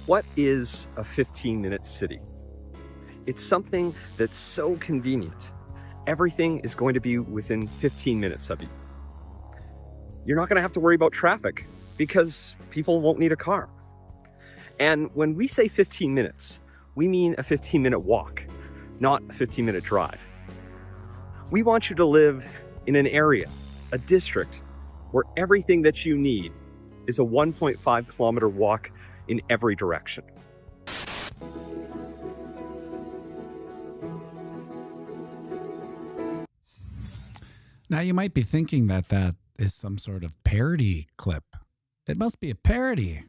What is a 15-minute city? It's something that's so convenient. Everything is going to be within 15 minutes of you. You're not going to have to worry about traffic because people won't need a car. And when we say 15 minutes, we mean a 15-minute walk, not a 15-minute drive. We want you to live in an area, a district, where everything that you need is a 1.5 kilometer walk in every direction. Now, you might be thinking that that is some sort of parody clip. It must be a parody.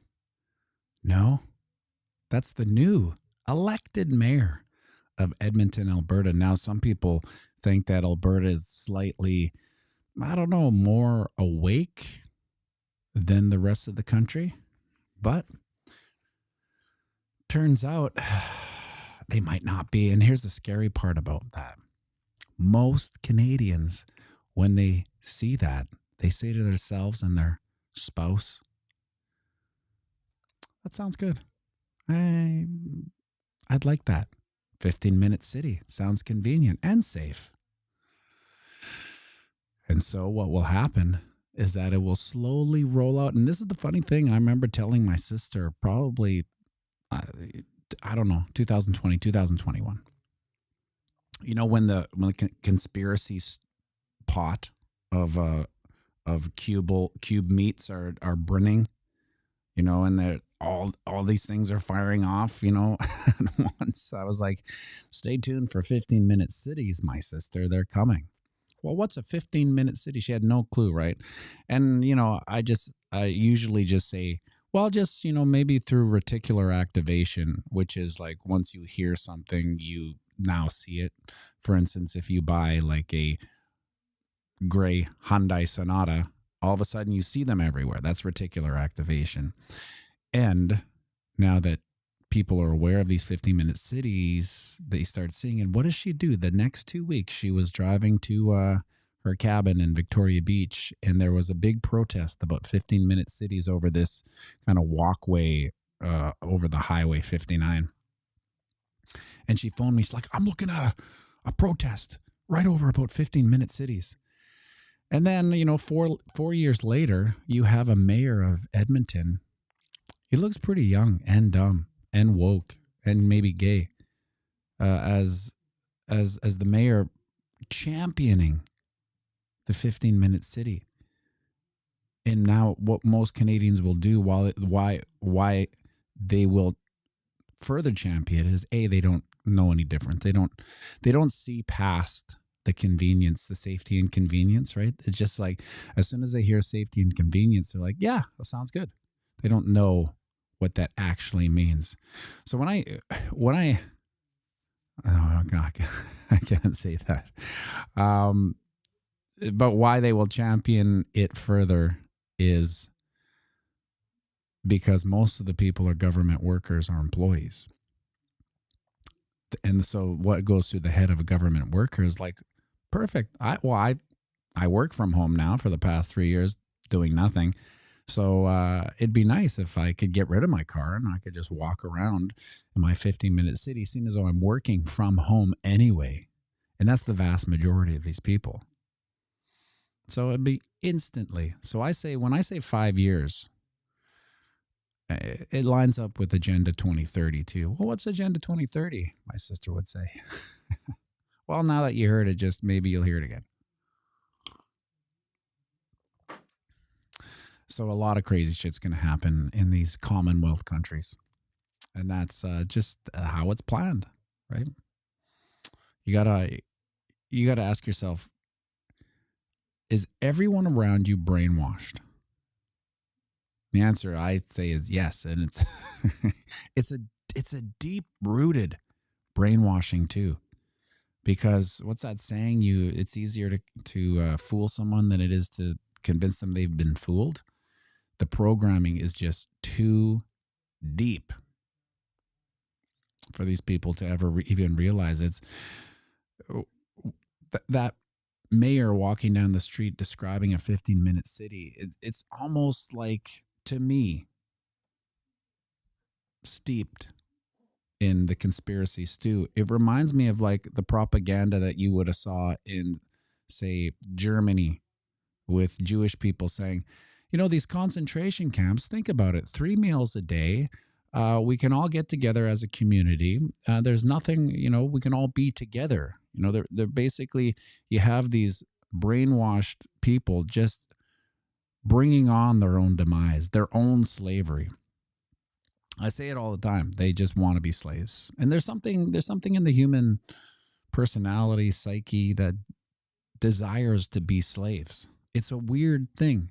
No, that's the new elected mayor of Edmonton, Alberta. Now, some people think that Alberta is slightly, I don't know, more awake than the rest of the country. But turns out they might not be. And here's the scary part about that. Most Canadians, when they see that, they say to themselves and their spouse, that sounds good. I'd like that. 15-minute city. Sounds convenient and safe. And so what will happen is that it will slowly roll out. And this is the funny thing. I remember telling my sister probably, I don't know, 2020, 2021. You know, when the conspiracy pot of cube meats are brimming, you know, and they're all these things are firing off, you know. And once I was like, stay tuned for 15-minute cities, my sister, they're coming. Well, what's a 15-minute city? She had no clue, right? And, you know, I usually just say, well, just, you know, maybe through reticular activation, which is like once you hear something, you now see it. For instance, if you buy like a gray Hyundai Sonata, all of a sudden you see them everywhere. That's reticular activation. And now that people are aware of these 15-minute cities, they start seeing it. What does she do? The next 2 weeks, she was driving to her cabin in Victoria Beach, and there was a big protest about 15-minute cities over this kind of walkway over the Highway 59. And she phoned me. She's like, I'm looking at a protest right over about 15-minute cities. And then, you know, four years later, you have a mayor of Edmonton. He looks pretty young and dumb and woke and maybe gay as the mayor championing the 15-minute city. And now what most Canadians will do why they will further champion it is they don't know any difference. They don't see past the convenience, the safety and convenience, right? It's just like as soon as they hear safety and convenience, they're like, yeah, that sounds good. They don't know what that actually means. So when I oh God, I can't say that. But why they will champion it further is because most of the people are government workers or employees. And so what goes through the head of a government worker is like, perfect. I work from home now for the past 3 years doing nothing. So it'd be nice if I could get rid of my car and I could just walk around in my 15-minute city, seeing as though I'm working from home anyway. And that's the vast majority of these people. So it'd be instantly. So when I say 5 years, it lines up with Agenda 2030 too. Well, what's Agenda 2030? My sister would say. Well, now that you heard it, just maybe you'll hear it again. So a lot of crazy shit's going to happen in these Commonwealth countries. And that's just how it's planned, right? You gotta ask yourself, is everyone around you brainwashed? The answer I'd say is yes. And it's a deep-rooted brainwashing too. Because what's that saying? It's easier to fool someone than it is to convince them they've been fooled. The programming is just too deep for these people to ever even realize. It's that mayor walking down the street describing a 15-minute city. It's almost like, to me, steeped in the conspiracy stew. It reminds me of like the propaganda that you would have saw in, say, Germany with Jewish people saying, you know, these concentration camps, think about it, 3 meals a day. We can all get together as a community. There's nothing, you know, we can all be together. You know, they're basically, you have these brainwashed people just bringing on their own demise, their own slavery. I say it all the time. They just want to be slaves. And there's something in the human personality, psyche that desires to be slaves. It's a weird thing.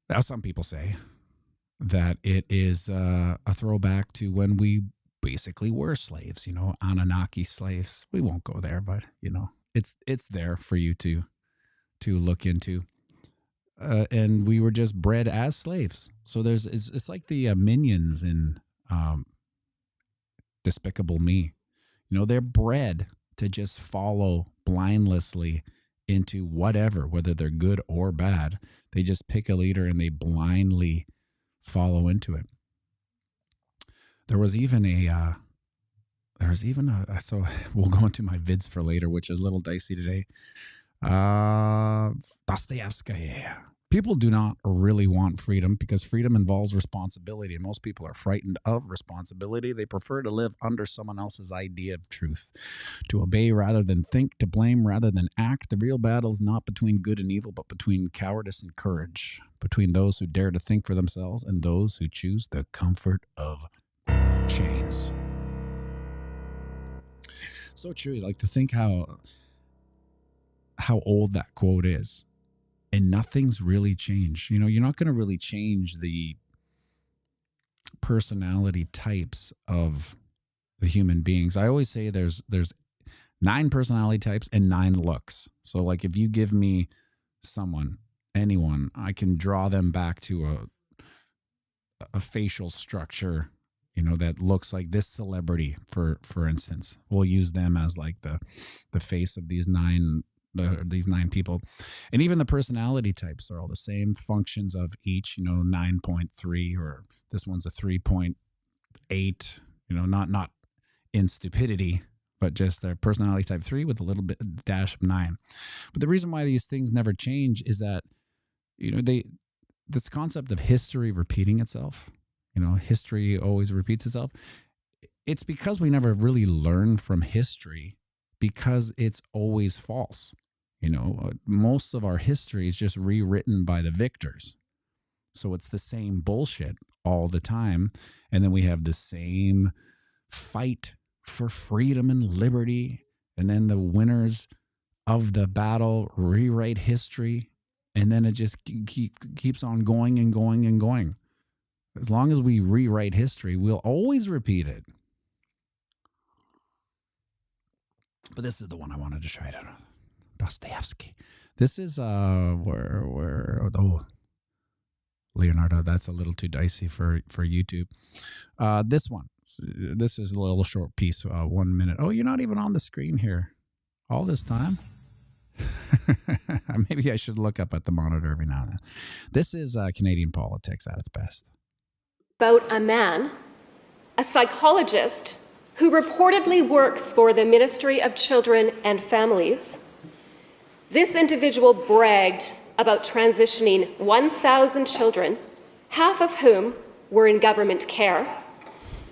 Now, some people say that it is a throwback to when we basically were slaves, you know, Anunnaki slaves. We won't go there, but, you know, it's there for you to look into. And we were just bred as slaves. So it's like the minions in Despicable Me. You know, they're bred to just follow blindlessly into whatever, whether they're good or bad. They just pick a leader and they blindly follow into it. There was even so we'll go into my vids for later, which is a little dicey today. Dostoevsky. People do not really want freedom because freedom involves responsibility, and most people are frightened of responsibility. They prefer to live under someone else's idea of truth, to obey rather than think, to blame rather than act. The real battle is not between good and evil, but between cowardice and courage, between those who dare to think for themselves and those who choose the comfort of chains. So true. Like, to think how old that quote is. And nothing's really changed. You know, you're not going to really change the personality types of the human beings. I always say there's 9 personality types and 9 looks. So like if you give me anyone, I can draw them back to a facial structure, you know, that looks like this celebrity, for instance. We'll use them as like the face of these 9 people. And even the personality types are all the same functions of each, you know, 9.3, or this one's a 3.8, you know, not in stupidity, but just their personality type 3 with a little bit dash of 9. But the reason why these things never change is that, you know, this concept of history repeating itself, you know, history always repeats itself. It's because we never really learn from history, because it's always false. You know, most of our history is just rewritten by the victors. So it's the same bullshit all the time. And then we have the same fight for freedom and liberty. And then the winners of the battle rewrite history. And then it just keeps on going and going and going. As long as we rewrite history, we'll always repeat it. But this is the one I wanted to try to Dostoevsky. This is Leonardo, that's a little too dicey for YouTube. This is a little short piece, 1 minute. Oh, you're not even on the screen here all this time. Maybe I should look up at the monitor every now and then. This is Canadian politics at its best. About a man, a psychologist, who reportedly works for the Ministry of Children and Families. This individual bragged about transitioning 1,000 children, half of whom were in government care,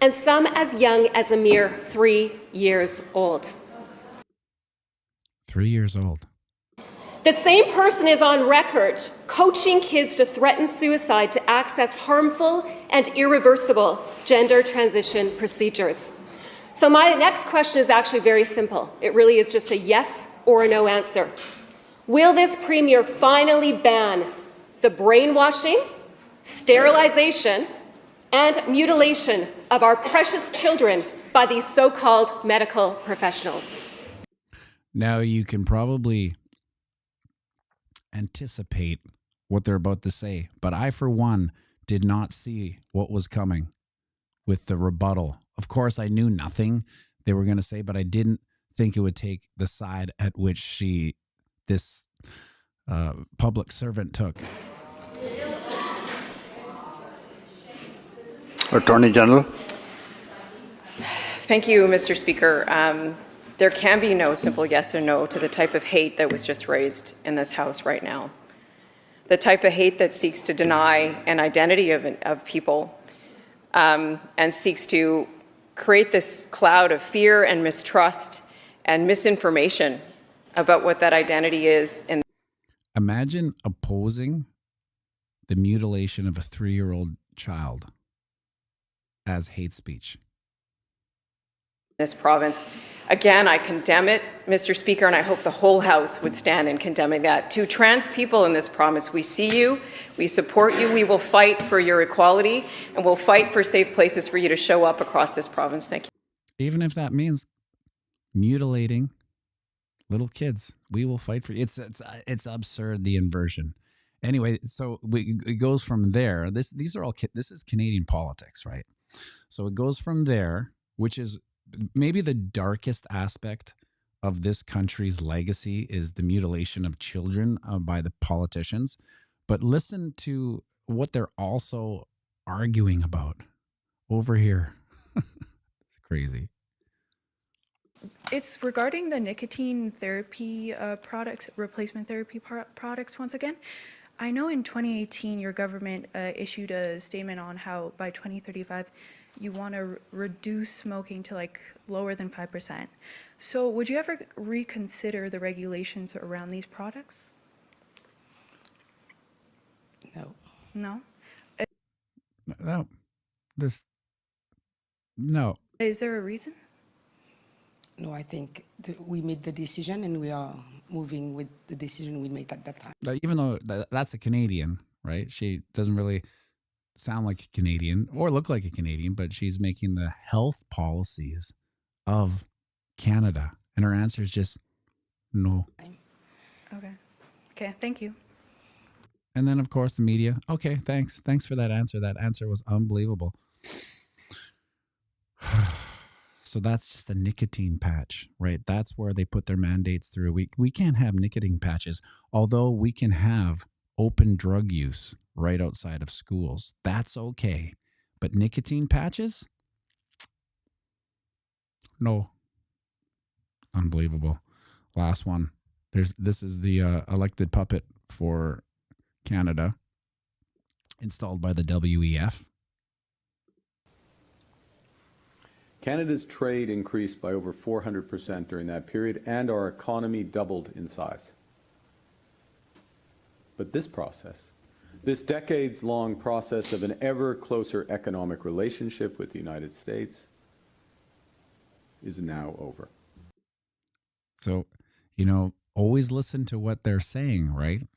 and some as young as a mere 3 years old. 3 years old. The same person is on record coaching kids to threaten suicide to access harmful and irreversible gender transition procedures. So my next question is actually very simple. It really is just a yes or a no answer. Will this premier finally ban the brainwashing, sterilization, and mutilation of our precious children by these so-called medical professionals? Now you can probably anticipate what they're about to say, but I, for one, did not see what was coming with the rebuttal. Of course, I knew nothing they were going to say, but I didn't think it would take the side at which this public servant took. Attorney General. Thank you, Mr. Speaker. There can be no simple yes or no to the type of hate that was just raised in this House right now. The type of hate that seeks to deny an identity of people and seeks to create this cloud of fear and mistrust and misinformation about what that identity is. Imagine opposing the mutilation of a 3-year-old child as hate speech. This province. Again, I condemn it, Mr. Speaker, and I hope the whole House would stand in condemning that. To trans people in this province, we see you, we support you, we will fight for your equality, and we'll fight for safe places for you to show up across this province. Thank you. Even if that means mutilating little kids, we will fight for you. It's absurd, the inversion. Anyway, so it goes from there. This is Canadian politics, right? So it goes from there, which is maybe the darkest aspect of this country's legacy is the mutilation of children by the politicians. But listen to what they're also arguing about over here. It's crazy. It's regarding the nicotine therapy products, replacement therapy products once again. I know in 2018 your government issued a statement on how by 2035 you want to reduce smoking to like lower than 5%. So would you ever reconsider the regulations around these products? No. No? No. No. Is there a reason? No, I think we made the decision and we are moving with the decision we made at that time. Even though that's a Canadian, right? She doesn't really sound like a Canadian or look like a Canadian, but she's making the health policies of Canada. And her answer is just no. Okay. Okay, thank you. And then, of course, the media. Okay, thanks. Thanks for that answer. That answer was unbelievable. So that's just a nicotine patch, right? That's where they put their mandates through. We can't have nicotine patches, although we can have open drug use right outside of schools. That's okay. But nicotine patches? No. Unbelievable. Last one. This is the elected puppet for Canada, installed by the WEF. Canada's trade increased by over 400% during that period, and our economy doubled in size. But this process, this decades-long process of an ever closer economic relationship with the United States, is now over. So, always listen to what they're saying, right?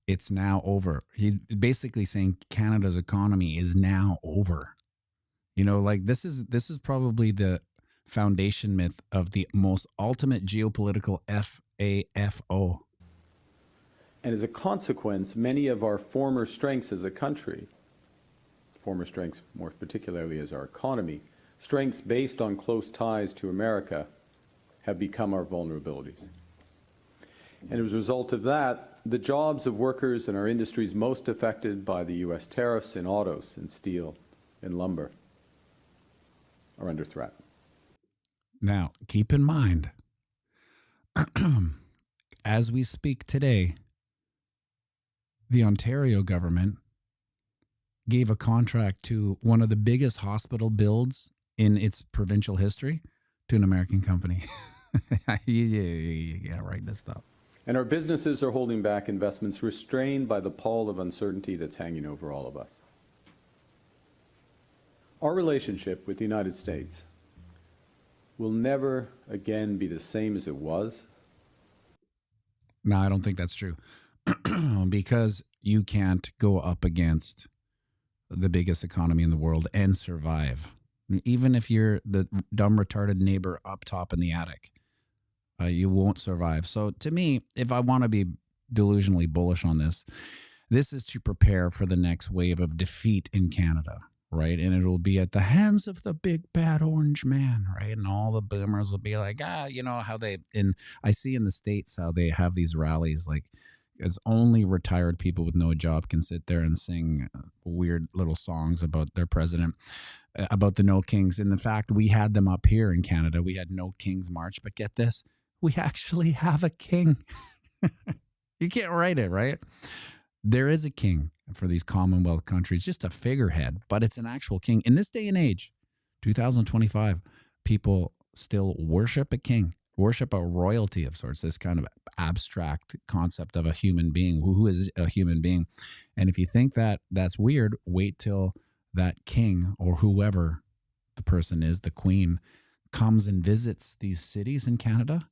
It's now over. He's basically saying Canada's economy is now over. This is probably the foundation myth of the most ultimate geopolitical FAFO. And as a consequence, many of our former strengths as a country, former strengths more particularly as our economy, strengths based on close ties to America, have become our vulnerabilities. And as a result of that, the jobs of workers in our industries most affected by the U.S. tariffs in autos and steel and lumber are under threat. Now, keep in mind, as we speak today, the Ontario government gave a contract to one of the biggest hospital builds in its provincial history to an American company. Yeah, write this stuff. And our businesses are holding back investments, restrained by the pall of uncertainty that's hanging over all of us. Our relationship with the United States will never again be the same as it was. No, I don't think that's true. Because you can't go up against the biggest economy in the world and survive. Even if you're the dumb, retarded neighbor up top in the attic, you won't survive. So to me, if I want to be delusionally bullish on this is to prepare for the next wave of defeat in Canada, right? And it will be at the hands of the big bad orange man, right? And all the boomers will be like, how I see in the States how they have these rallies like, As only retired people with no job can sit there and sing weird little songs about their president, about the No Kings. And in fact, we had them up here in Canada. We had No Kings March, but get this, we actually have a king. You can't write it, right? There is a king for these Commonwealth countries, just a figurehead, but it's an actual king. In this day and age, 2025, people still worship a king, worship a royalty of sorts, this kind of abstract concept of a human being. Who is a human being? And if you think that that's weird, wait till that king or whoever the person is, the queen, comes and visits these cities in Canada,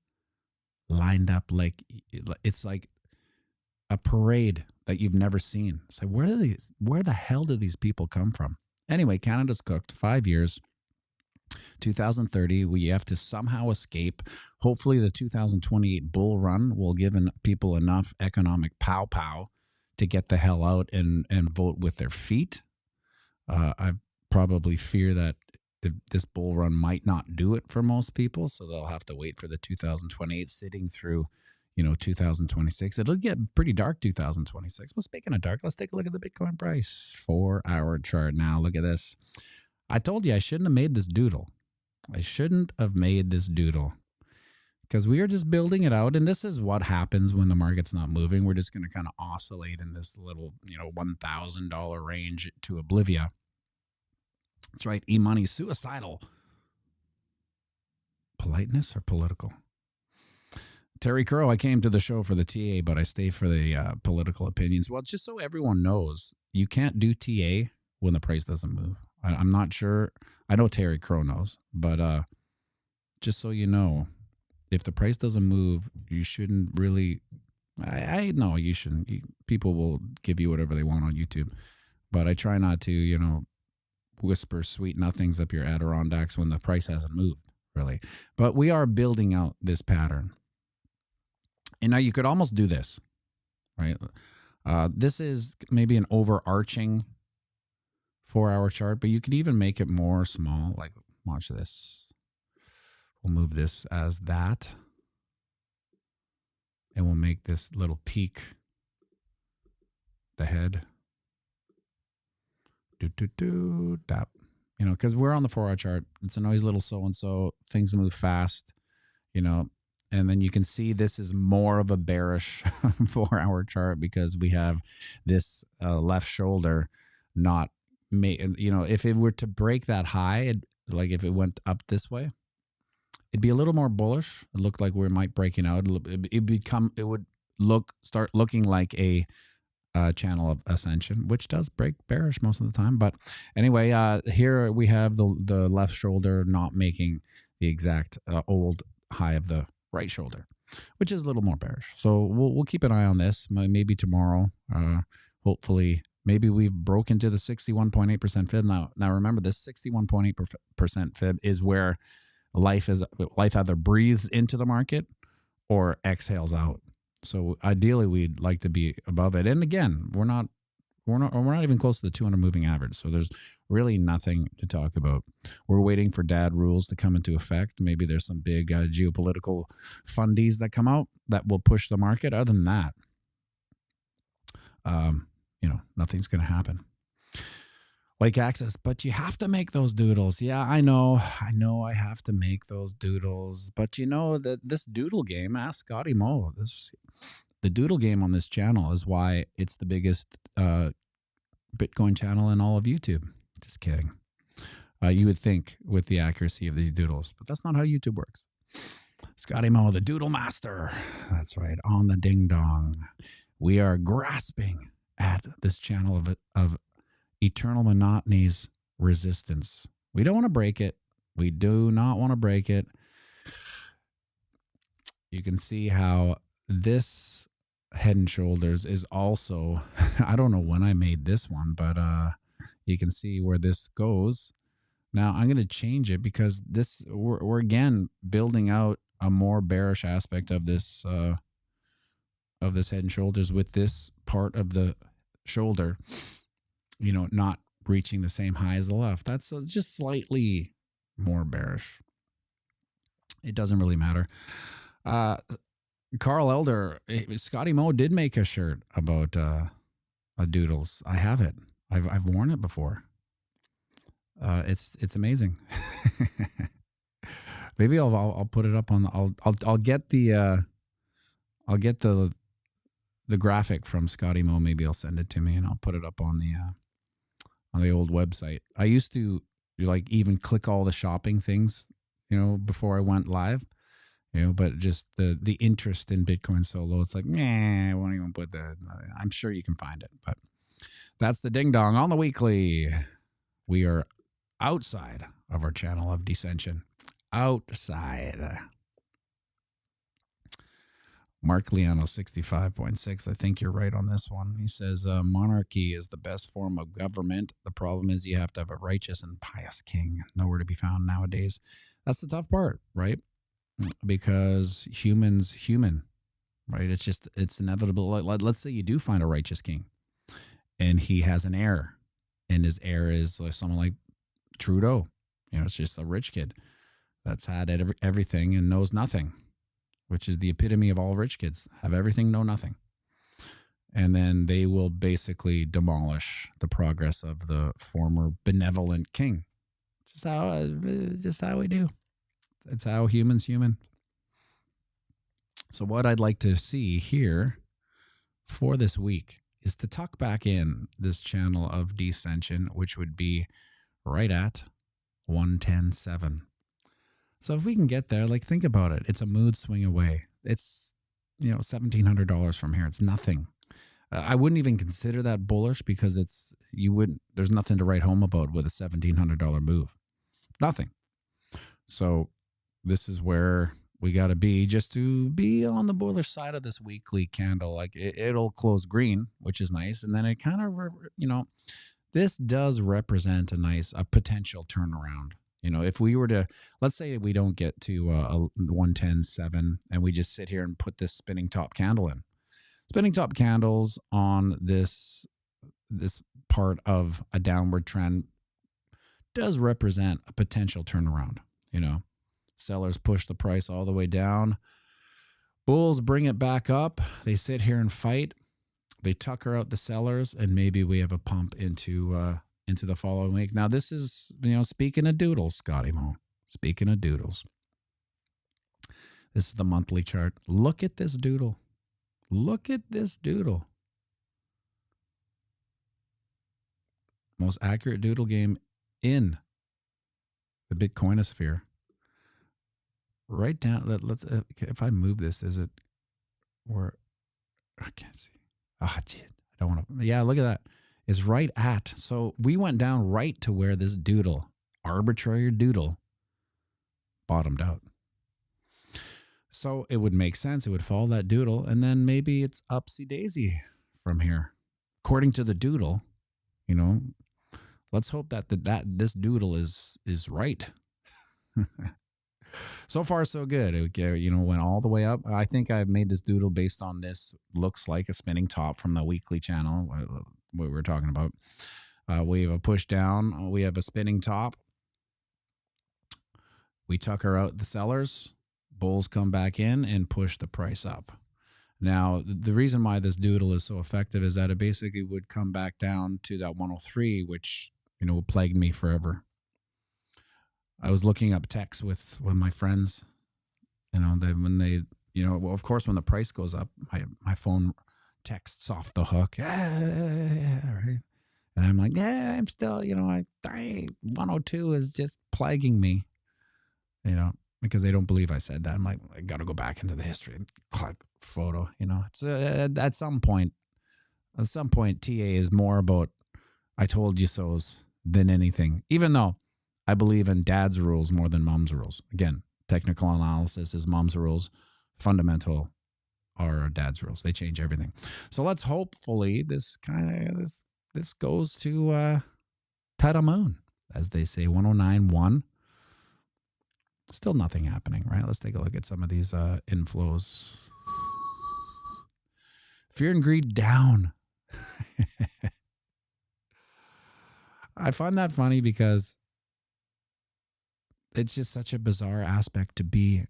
lined up like it's like a parade that you've never seen. So where the hell do these people come from? Anyway, Canada's cooked 5 years. 2030, we have to somehow escape. Hopefully the 2028 bull run will give people enough economic pow to get the hell out and vote with their feet. I probably fear that this bull run might not do it for most people, so they'll have to wait for the 2028 sitting through 2026. It'll get pretty dark 2026. Well, speaking of dark, let's take a look at the Bitcoin price 4-hour chart. Now, look at this. I told you I shouldn't have made this doodle. Because we are just building it out. And this is what happens when the market's not moving. We're just going to kind of oscillate in this little, $1,000 range to oblivion. That's right. E-money, suicidal. Politeness or political? Terry Crow, I came to the show for the TA, but I stay for the political opinions. Well, just so everyone knows, you can't do TA when the price doesn't move. I'm not sure. I know Terry Crow knows, but just so you know, if the price doesn't move, you shouldn't really. I know you shouldn't. People will give you whatever they want on YouTube, but I try not to, whisper sweet nothings up your Adirondacks when the price hasn't moved, really. But we are building out this pattern. And now you could almost do this, right? This is maybe an overarching 4-hour chart, but you could even make it more small. Like, watch this. We'll move this as that. And we'll make this little peak the head. Dap. Because we're on the 4-hour chart. It's a noisy little so-and-so. Things move fast, And then you can see this is more of a bearish 4-hour chart because we have this left shoulder not made. If it were to break that high, like if it went up this way, it'd be a little more bullish. It looked like we might breaking out. It would start looking like a channel of ascension, which does break bearish most of the time. But anyway, here we have the left shoulder not making the exact old high of the right shoulder, which is a little more bearish. So we'll keep an eye on this. Maybe tomorrow, hopefully, maybe we've broken to the 61.8% fib. Now remember, this 61.8% fib is where life either breathes into the market or exhales out. So ideally, we'd like to be above it. And again, we're not even close to the 200 moving average. So there's really nothing to talk about. We're waiting for DAD rules to come into effect. Maybe there's some big geopolitical fundies that come out that will push the market. Other than that, nothing's going to happen. Like access, but you have to make those doodles. Yeah, I know I have to make those doodles. But that this doodle game, ask Scotty Mo, the doodle game on this channel is why it's the biggest Bitcoin channel in all of YouTube. Just kidding. You would think with the accuracy of these doodles, but that's not how YouTube works. Scotty Mo, the doodle master. That's right, on the ding dong. We are grasping at this channel of eternal monotony's resistance. We don't want to break it. We do not want to break it. You can see how this Head and Shoulders is also, I don't know when I made this one, but you can see where this goes. Now I'm going to change it because we're again building out a more bearish aspect of this Head and Shoulders with this part of the shoulder, not reaching the same high as the left. That's just slightly more bearish. It doesn't really matter. Carl Elder, Scotty Moe did make a shirt about doodles. I have it. I've worn it before. It's amazing. Maybe I'll put it up on. I'll get the graphic from Scotty Moe. Maybe I'll send it to me and I'll put it up on the old website. I used to like even click all the shopping things, before I went live. But just the interest in Bitcoin so low, it's like, I won't even put that. I'm sure you can find it, but that's the ding dong on the weekly. We are outside of our channel of dissension. Outside. Mark Liano 65.6. I think you're right on this one. He says monarchy is the best form of government. The problem is you have to have a righteous and pious king. Nowhere to be found nowadays. That's the tough part, right? Because human, right? It's inevitable. Let's say you do find a righteous king and he has an heir, and his heir is someone like Trudeau. It's just a rich kid that's had everything and knows nothing, which is the epitome of all rich kids. Have everything, know nothing. And then they will basically demolish the progress of the former benevolent king. Just how we do. It's how humans human. So what I'd like to see here for this week is to tuck back in this channel of dissension, which would be right at 110.7. So if we can get there, think about it. It's a mood swing away. It's, $1,700 from here. It's nothing. I wouldn't even consider that bullish because there's nothing to write home about with a $1,700 move. Nothing. So this is where we got to be just to be on the bullish side of this weekly candle. It'll close green, which is nice. And then it kind of, this does represent a potential turnaround. If we were to, let's say we don't get to a 110.7 and we just sit here and put this spinning top candle in. Spinning top candles on this part of a downward trend does represent a potential turnaround. Sellers push the price all the way down. Bulls bring it back up. They sit here and fight. They tucker out the sellers, and maybe we have a pump into the following week. Now, this is, speaking of doodles, Scotty Moe. Speaking of doodles. This is the monthly chart. Look at this doodle. Look at this doodle. Most accurate doodle game in the Bitcoinosphere. Right down. Let's. If I move this, is it? Or I can't see. Ah, shit. I don't want to. Yeah, look at that. It's right at. So we went down right to where this doodle, arbitrary doodle, bottomed out. So it would make sense. It would follow that doodle, and then maybe it's upsy daisy from here, according to the doodle. Let's hope that this doodle is right. So far, so good. It, went all the way up. I think I've made this doodle based on this. Looks like a spinning top from the weekly channel, what we were talking about. We have a push down. We have a spinning top. We tucker out the sellers. Bulls come back in and push the price up. Now, the reason why this doodle is so effective is that it basically would come back down to that 103, which, plagued me forever. I was looking up texts with my friends, when they, of course, when the price goes up, my phone texts off the hook. Right. And I'm like, I'm still, 102 is just plaguing me, because they don't believe I said that. I'm like, I got to go back into the history and click photo, it's at some point, TA is more about I told you so's than anything, even though I believe in dad's rules more than mom's rules. Again, technical analysis is mom's rules. Fundamental are dad's rules. They change everything. So let's hopefully this goes to Tata Moon, as they say, 109.1. Still nothing happening, right? Let's take a look at some of these inflows. Fear and greed down. I find that funny because it's just such a bizarre aspect to be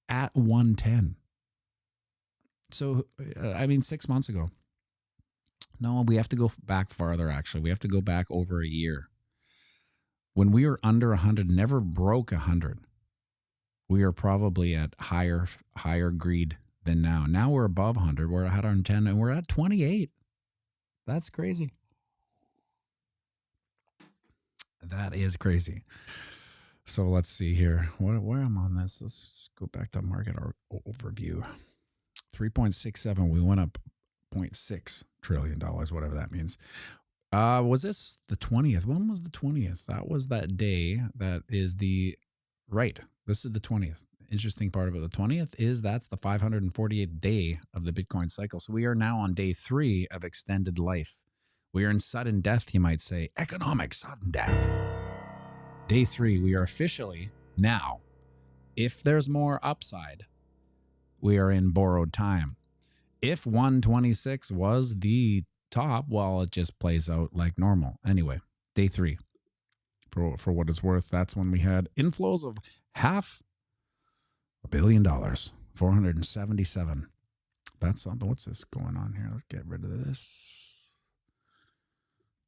at 110. So, 6 months ago. No, we have to go back farther, actually. We have to go back over a year. When we were under 100, never broke 100. We are probably at higher greed than now. Now we're above 100. We're at 110, and we're at 28. That's crazy. That is crazy. So let's see here. Where I'm on this. Let's go back to market overview. 3.67. We went up $0.6 trillion, whatever that means. Was this the 20th? When was the 20th? That was that day. That is right. This is the 20th. Interesting part about the 20th is that's the 548th day of the Bitcoin cycle. So we are now on day 3 of extended life. We are in sudden death, you might say. Economic sudden death. Day 3, we are officially now, if there's more upside, we are in borrowed time. If 126 was the top, well, it just plays out like normal. Anyway, day 3. For what it's worth, that's when we had inflows of $500 million, 477. That's something. What's this going on here? Let's get rid of this.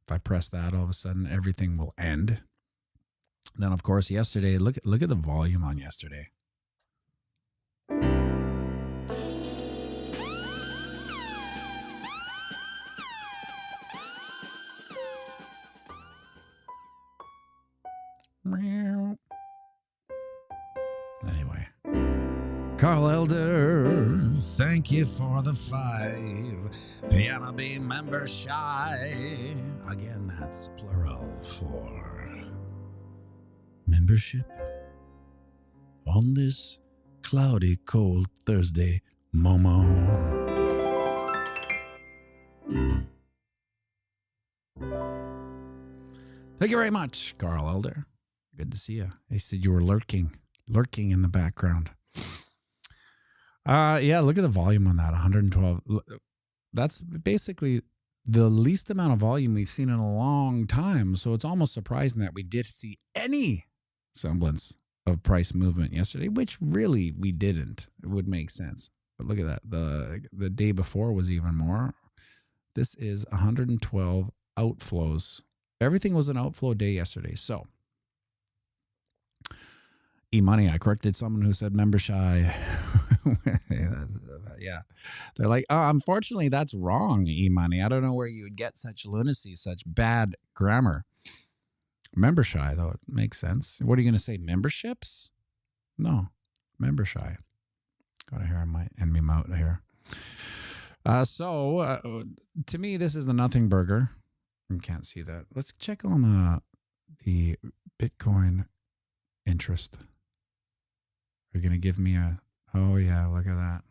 If I press that, all of a sudden everything will end. Then, of course, yesterday, look at the volume on yesterday. Anyway, Carl Elder, thank you for the 5 Piano B member shy. Again, that's plural for membership on this cloudy, cold Thursday, Momo. Thank you very much, Carl Elder. Good to see you. He said you were lurking in the background. Yeah, look at the volume on that, 112. That's basically the least amount of volume we've seen in a long time. So it's almost surprising that we did see any semblance of price movement yesterday, which really we didn't. It would make sense. But look at that. The day before was even more. This is 112 outflows. Everything was an outflow day yesterday. So, E-Money, I corrected someone who said member shy. Yeah. They're like, oh, unfortunately, that's wrong, E-Money. I don't know where you would get such lunacy, such bad grammar. Member shy, though, it makes sense. What are you going to say, memberships? No, member shy. Got to hear my enemy mouth here. So, to me, this is the nothing burger. You can't see that. Let's check on the Bitcoin interest. You're going to give me oh yeah, look at that.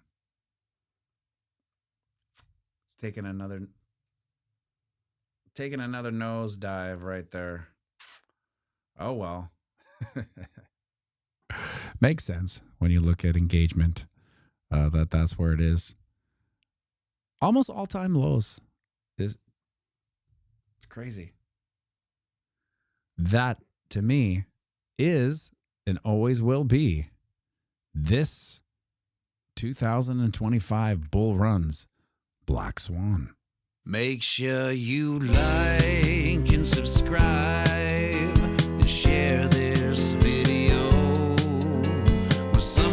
It's taking another nosedive right there. Oh well. Makes sense when you look at engagement, that's where it is. Almost all-time lows. It's crazy. That, to me, is and always will be this 2025 bull run's Black Swan. Make sure you like and subscribe and share this video with some